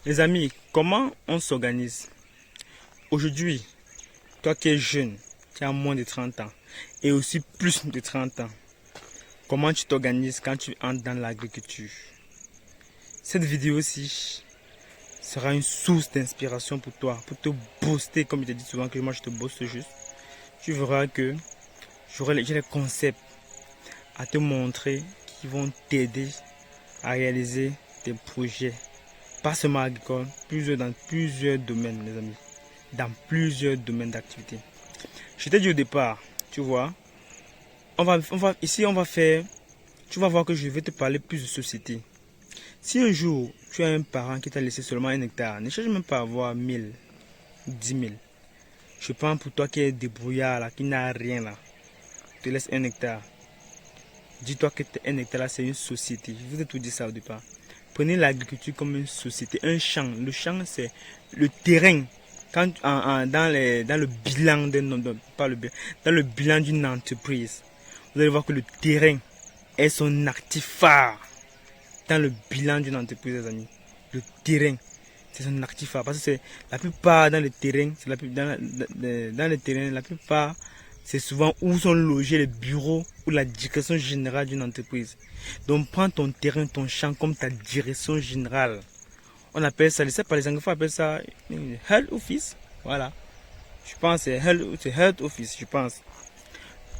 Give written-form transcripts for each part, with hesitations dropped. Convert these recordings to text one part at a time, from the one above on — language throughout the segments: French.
Les amis, comment on s'organise? Aujourd'hui, toi qui es jeune, qui as moins de 30 ans et aussi plus de 30 ans, comment tu t'organises quand tu entres dans l'agriculture? Cette vidéo-ci sera une source d'inspiration pour toi, pour te booster, comme je te dis souvent que moi je te booste juste. Tu verras que j'ai les concepts à te montrer qui vont t'aider à réaliser tes projets. Pas seulement agricole, dans plusieurs domaines, les amis. Dans plusieurs domaines d'activité. Je t'ai dit au départ, tu vois, ici on va faire, tu vas voir que je vais te parler plus de société. Si un jour tu as un parent qui t'a laissé seulement 1 hectare, ne cherche même pas à avoir 1000, 10 000. Je prends pour toi qui est débrouillard là, qui n'a rien là. Je te laisse 1 hectare. Dis-toi que 1 hectare là c'est une société. Je vous ai tout dit ça au départ. Prenez l'agriculture comme une société, un champ. Le champ c'est le terrain. Dans le bilan dans le bilan d'une entreprise, vous allez voir que le terrain est son actif phare dans le bilan d'une entreprise, les amis. Le terrain, c'est son actif phare. Parce que c'est la plupart dans le terrain, dans le terrain, la plupart, c'est souvent où sont logés les bureaux ou la direction générale d'une entreprise. Donc prends ton terrain, ton champ comme ta direction générale. On appelle ça, les anglophones appellent ça head office. Voilà. Je pense que c'est head office, je pense.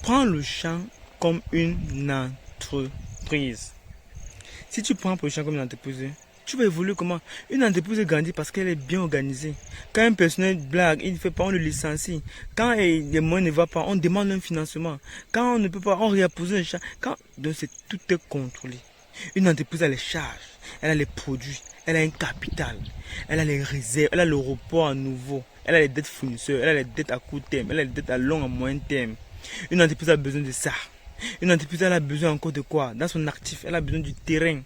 Prends le champ comme une entreprise. Si tu prends le champ comme une entreprise, tu vas évoluer comment? Une entreprise grandit parce qu'elle est bien organisée. Quand un personnel blague, il ne fait pas, on le licencie. Quand les moyens ne vont pas, on demande un financement. Quand on ne peut pas, on réappose un champ. Donc tout est contrôlé. Une entreprise a les charges, elle a les produits, elle a un capital, elle a les réserves, elle a le report à nouveau, elle a les dettes fournisseurs, elle a les dettes à court terme, elle a les dettes à long, à moyen terme. Une entreprise a besoin de ça. Une entreprise elle a besoin encore de quoi? Dans son actif, elle a besoin du terrain.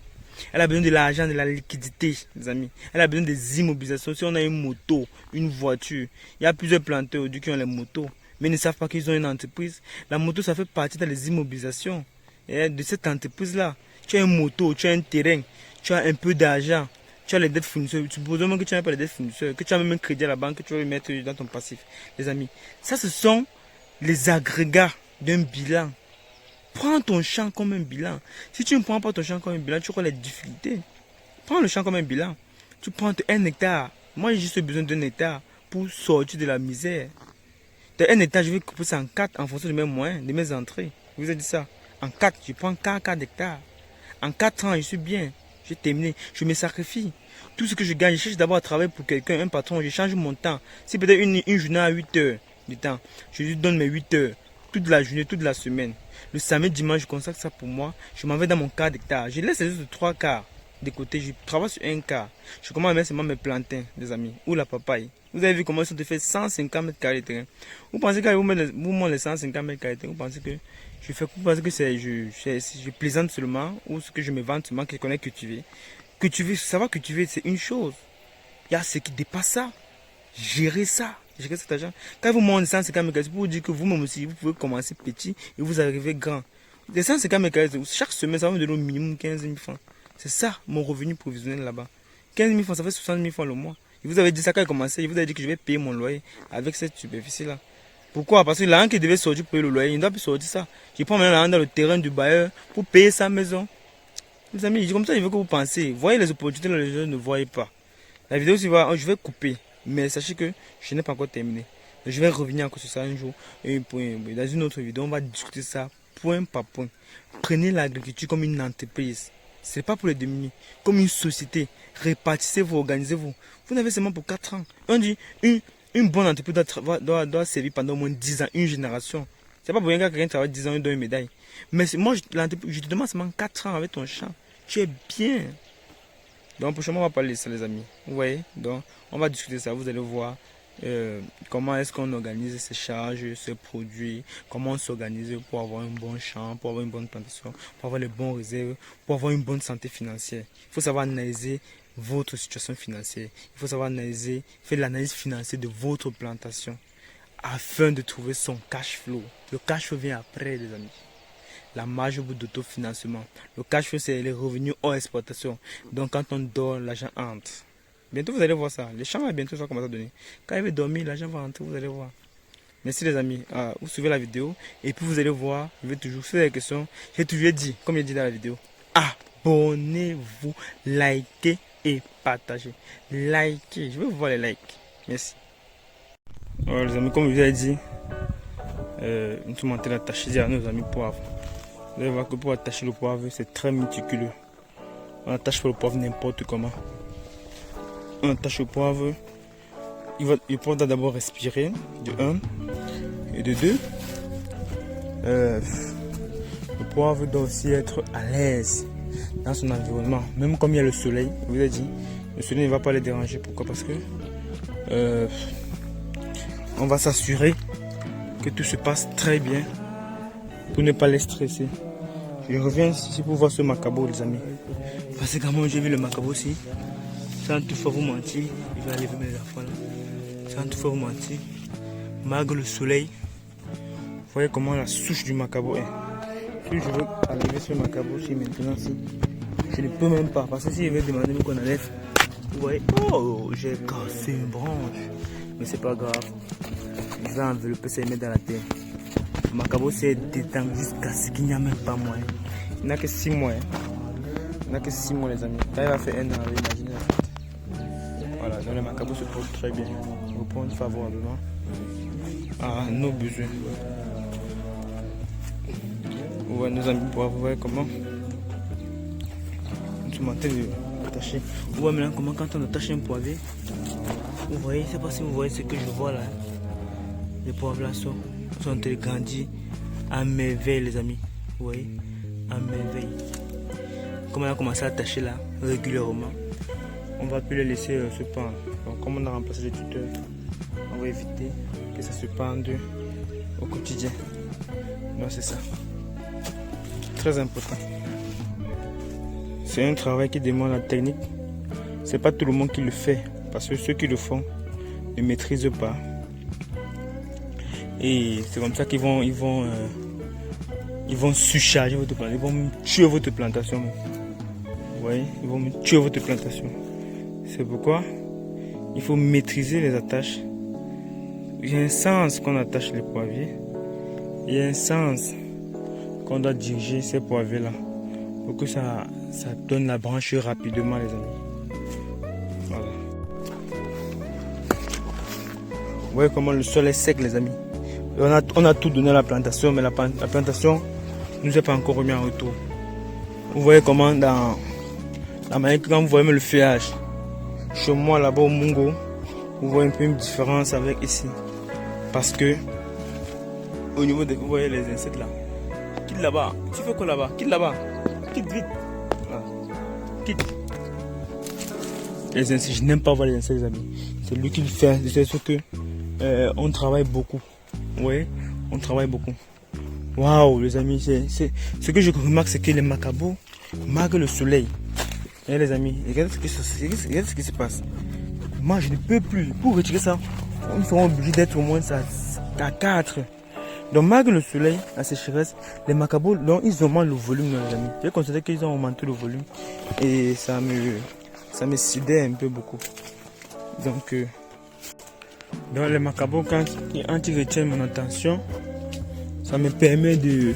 Elle a besoin de l'argent, de la liquidité, les amis. Elle a besoin des immobilisations. Si on a une moto, une voiture, il y a plusieurs planteurs aujourd'hui qui ont les motos, mais ils ne savent pas qu'ils ont une entreprise. La moto, ça fait partie dans les immobilisations de cette entreprise-là. Tu as une moto, tu as un terrain, tu as un peu d'argent, tu as les dettes fournisseurs. Tu peux même que tu n'as pas les dettes fournisseurs, que tu as même un crédit à la banque que tu vas mettre dans ton passif. Les amis, ça, ce sont les agrégats d'un bilan. Prends ton champ comme un bilan. Si tu ne prends pas ton champ comme un bilan, tu auras les difficultés. Prends le champ comme un bilan. Tu prends 1 hectare. Moi, j'ai juste besoin d'1 hectare pour sortir de la misère. De 1 hectare, je vais couper ça en 4 en fonction de mes moyens, de mes entrées. Je vous ai dit ça. En 4, je prends 4 hectares. En 4 ans, je suis bien. J'ai terminé. Je me sacrifie. Tout ce que je gagne, je cherche d'abord à travailler pour quelqu'un, un patron. Je change mon temps. Si peut-être une journée à 8 heures du temps, je lui donne mes 8 heures. Toute la journée, toute la semaine. Le samedi, dimanche, je consacre ça pour moi. Je m'en vais dans mon quart d'hectare. Je laisse les autres 3 quarts de côté. Je travaille sur un quart. Je commence à mettre seulement mes plantains, les amis. Ou la papaye. Vous avez vu comment ils sont fait 150 mètres carrés de terrain. Vous pensez que vous montrez les 150 mètres carrés de terrain, vous pensez que je plaisante seulement, ou ce que je me vante seulement, que je connais cultiver. Savoir cultiver, c'est une chose. Il y a ce qui dépasse ça. Gérer ça. Gérer cet argent. Quand vous montez 150 mètres carrés, c'est pour vous dire que vous-même aussi, vous pouvez commencer petit et vous arrivez grand. Les 150 mètres carrés, chaque semaine, ça va me donner au minimum 15 000 francs. C'est ça, mon revenu provisionnel là-bas. 15 000 francs, ça fait 60 000 francs le mois. Et vous avez dit ça quand il a commencé, je vous avez dit que je vais payer mon loyer avec cette superficie-là. Pourquoi? Parce que l'argent qui devait sortir pour payer le loyer, il ne doit plus sortir ça. Je prends maintenant l'argent dans le terrain du bailleur pour payer sa maison. Les amis, comme ça, je veux que vous pensez. Voyez les opportunités là, les gens ne voient pas. La vidéo suivante, je vais couper. Mais sachez que je n'ai pas encore terminé. Je vais revenir encore sur ça un jour. Et dans une autre vidéo, on va discuter ça point par point. Prenez l'agriculture comme une entreprise. Ce n'est pas pour les diminuer. Comme une société. Répartissez-vous, organisez-vous. Vous n'avez seulement pour 4 ans. On dit une bonne entreprise doit servir pendant au moins 10 ans, une génération. C'est pas pour rien que quelqu'un travaille 10 ans, il donne une médaille. Mais moi, je te demande seulement 4 ans avec ton champ. Tu es bien. Donc prochainement on va parler de ça les amis. Vous voyez, donc on va discuter ça, vous allez voir comment est-ce qu'on organise ces charges, ces produits, comment on s'organise pour avoir un bon champ, pour avoir une bonne plantation, pour avoir les bons réserves, pour avoir une bonne santé financière. Il faut savoir analyser votre situation financière. Il faut savoir analyser, faire l'analyse financière de votre plantation afin de trouver son cash flow. Le cash flow vient après les amis. La marge d'autofinancement. Le cash flow, c'est les revenus hors exportation. Donc, quand on dort, l'argent entre. Bientôt vous allez voir ça. Les champs va bientôt ça commencer à donner. Quand il va dormir, l'argent va rentrer, vous allez voir. Merci les amis. Vous suivez la vidéo. Et puis vous allez voir, je vais toujours, si vous avez des questions, j'ai toujours dit, comme j'ai dit dans la vidéo, abonnez-vous, likez et partagez. Likez, je veux voir les likes. Merci. Alors les amis, comme je vous ai dit, nous sommes en train d'attacher à nos amis poivre. Vous allez voir que pour attacher le poivre, c'est très méticuleux. On attache pas le poivre n'importe comment. On attache le poivre. Le poivre doit d'abord respirer, de 1. Et de 2. Le poivre doit aussi être à l'aise dans son environnement. Même comme il y a le soleil, je vous ai dit, le soleil ne va pas les déranger. Pourquoi? Parce que on va s'assurer que tout se passe très bien pour ne pas les stresser. Je reviens ici pour voir ce macabo, les amis. Parce que quand moi j'ai vu le macabo aussi, sans toutefois vous mentir, je vais aller mes enfants là. Sans toutefois vous mentir, malgré le soleil, vous voyez comment la souche du macabo est. Si je veux enlever ce macabo ici maintenant, si, je ne peux même pas. Parce que si je vais demander qu'on enlève, vous voyez, oh, j'ai cassé une branche. Mais c'est pas grave. Je vais envelopper ça et mettre dans la terre. Le macabo s'est détendu jusqu'à ce qu'il n'y a même pas moyen. Il n'a que 6 mois. Il n'a que 6 mois, les amis. Quand il va faire 1 an, imaginez la fête. Voilà, donc le macabo se porte très bien. Il répond favorablement à nos besoins. Vous voyez nos amis, pour voir comment nous sommes en train d'attacher. Vous voyez maintenant comment quand on attache un poivré, vous voyez, je ne sais pas si vous voyez ce que je vois là. Les poivres là sont en train de grandir à merveille, les amis. Vous voyez, à merveille. Comme on a commencé à attacher là régulièrement, on va plus les laisser se pendre. Donc comme on a remplacé les tuteurs, on va éviter que ça se pende au quotidien. Donc c'est ça. Très important. C'est un travail qui demande la technique. C'est pas tout le monde qui le fait. Parce que ceux qui le font ne maîtrisent pas. Et c'est comme ça qu'ils vont surcharger votre plantation. Ils vont tuer votre plantation. Vous voyez, ils vont tuer votre plantation. C'est pourquoi il faut maîtriser les attaches. Il y a un sens qu'on attache les poivriers. Il y a un sens qu'on doit diriger ces poivriers là pour que ça donne la branche rapidement, les amis. Voilà. Vous voyez comment le sol est sec, les amis. On a tout donné à la plantation, mais la plantation ne nous est pas encore remis en retour. Vous voyez comment dans la manière que quand vous voyez le feuillage, chez moi là-bas au Mungo, vous voyez un peu une différence avec ici. Parce que au niveau de, vous voyez les insectes là. Quitte là-bas. Tu fais quoi là-bas? Quitte là-bas. Quitte vite. Voilà. Quitte. Les insectes, je n'aime pas voir les insectes, les amis. C'est lui qui le fait. C'est sûr que on travaille beaucoup. Oui, on travaille beaucoup. Waouh, les amis, ce que je remarque, c'est que les macabos marquent le soleil. Et les amis, regardez ce qui se passe. Moi, je ne peux plus. Pour retirer ça, ils seront obligés d'être au moins à 4. Donc, malgré le soleil, la sécheresse, les macabos, donc, ils augmentent le volume, les amis. J'ai constaté qu'ils ont augmenté le volume. Et ça me sidère un peu beaucoup. Donc les macabos, quand ils retiennent mon attention, ça me permet de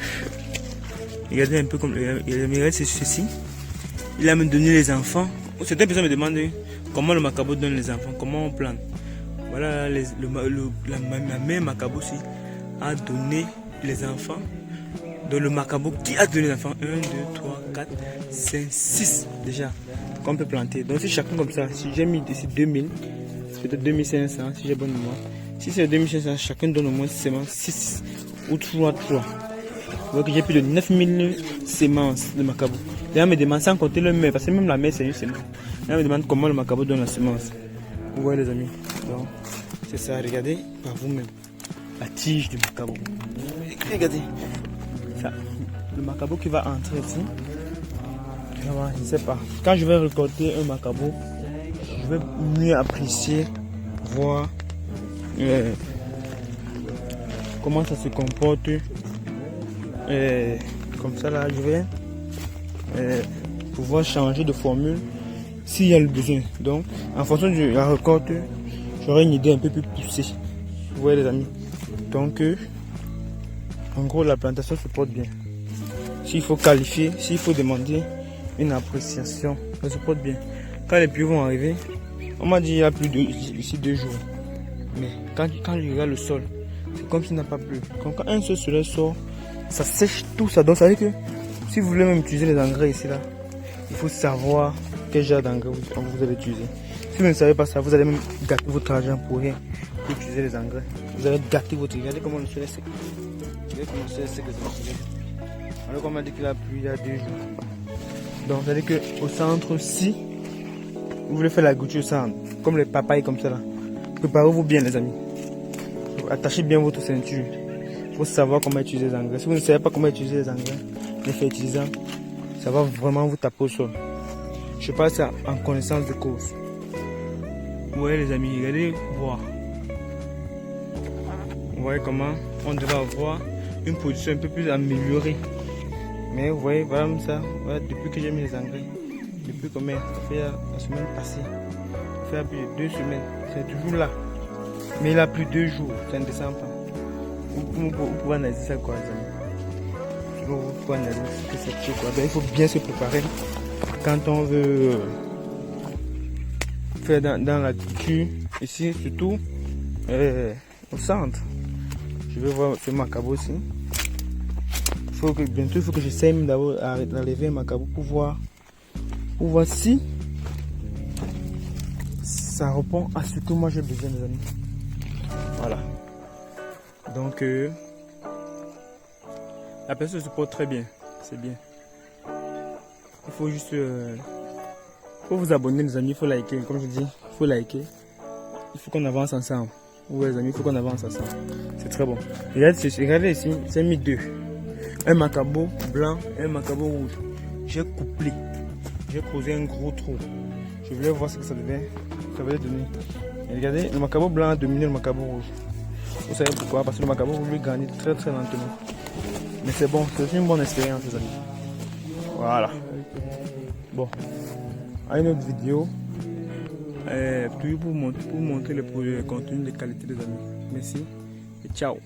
regarder un peu comme regardez ceci. Il a me donné les enfants. Certaines personnes me demandent comment le macabo donne les enfants, comment on plante. Voilà, ma mère macabo aussi a donné les enfants. Donc le macabo qui a donné les enfants 1, 2, 3, 4, 5, 6 déjà qu'on peut planter. Donc si chacun comme ça, si j'ai mis d'ici 2000, peut-être 2500 si j'ai bonne mémoire. Si c'est 2500, chacun donne au moins seulement 6 ou 3. Donc j'ai plus de 9000 semences de macabo. Les gens me demandent sans compter le mère, parce que même la mère c'est une semence. Les gens me demandent comment le macabo donne la semence. Vous voyez les amis. Donc c'est ça, regardez par vous-même. La tige du macabo. Regardez. Ça, le macabo qui va entrer ici. Je ne sais pas. Quand je vais récolter un macabo, je vais mieux apprécier, voir comment ça se comporte. Comme ça là, je vais pouvoir changer de formule s'il y a le besoin. Donc, en fonction de la récolte, j'aurai une idée un peu plus poussée. Vous voyez les amis. Donc, en gros, la plantation se porte bien. S'il faut qualifier, s'il faut demander une appréciation, ça se porte bien. Quand les pluies vont arriver, on m'a dit il y a plus d'ici 2 jours. Mais quand je regarde le sol, c'est comme s'il n'a pas plu. Quand un seul soleil sort, ça sèche tout ça. Donc ça veut dire que si vous voulez même utiliser les engrais ici là, il faut savoir quel genre d'engrais vous allez utiliser. Si vous ne savez pas ça, vous allez même gâter votre argent pour rien, pour utiliser les engrais. Vous allez gâter votre... Regardez comment le soleil est sec. Regardez comment le soleil est sec. Alors qu'on m'a dit qu'il a plu il y a 2 jours. Donc ça veut dire qu'au centre, si vous voulez faire la gouture au centre, comme les papayes comme ça là, préparez-vous bien les amis. Attachez bien votre ceinture. Il faut savoir comment utiliser les engrais. Si vous ne savez pas comment utiliser les engrais, les faire utiliser, ça va vraiment vous taper au sol. Je passe en connaissance de cause. Vous voyez les amis, regardez, voir. Vous voyez comment on devrait avoir une production un peu plus améliorée. Mais vous voyez, voilà ça, voilà, depuis que j'ai mis les engrais, depuis combien, ça fait la semaine passée, ça fait plus de 2 semaines, c'est toujours là. Mais il a plus de 2 jours, ça ne descend pas. Vous pouvez analyser ça quoi, les amis. Vous pouvez analyser que c'est quoi. Donc, il faut bien se préparer quand on veut faire dans la culture, ici surtout au centre. Je vais voir ce macabo aussi. Bientôt il faut que j'essaie d'enlever un macabo pour voir si ça répond à ce que moi j'ai besoin, les amis. Voilà. Donc la personne se porte très bien, c'est bien. Il faut juste faut vous abonner les amis, il faut liker, comme je dis, il faut liker. Il faut qu'on avance ensemble. Oui les amis, il faut qu'on avance ensemble. C'est très bon. Regardez ici, c'est mis 2. Un macabo blanc et un macabo rouge. J'ai couplé. J'ai creusé un gros trou. Je voulais voir ce que ça devait donner. Et regardez, le macabo blanc a dominé le macabo rouge. Vous savez pourquoi? Parce que le macabo rouge lui grandit très très lentement. Mais c'est bon, c'est une bonne expérience les amis. Voilà. Bon. À une autre vidéo. Toujours pour montrer le contenu de qualité des amis. Merci et ciao.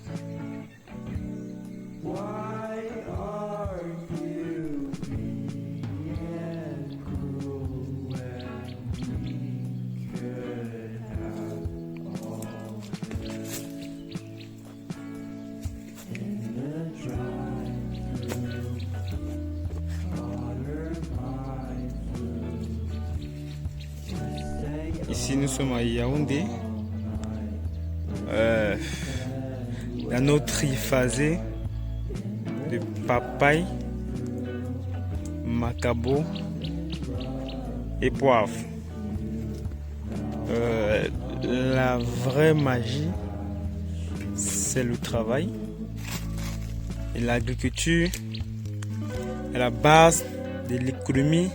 Ici nous sommes à Yaoundé, dans notre triphasé de papaye, macabo et poivre. La vraie magie, c'est le travail et l'agriculture est la base de l'économie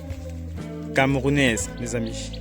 camerounaise, mes amis.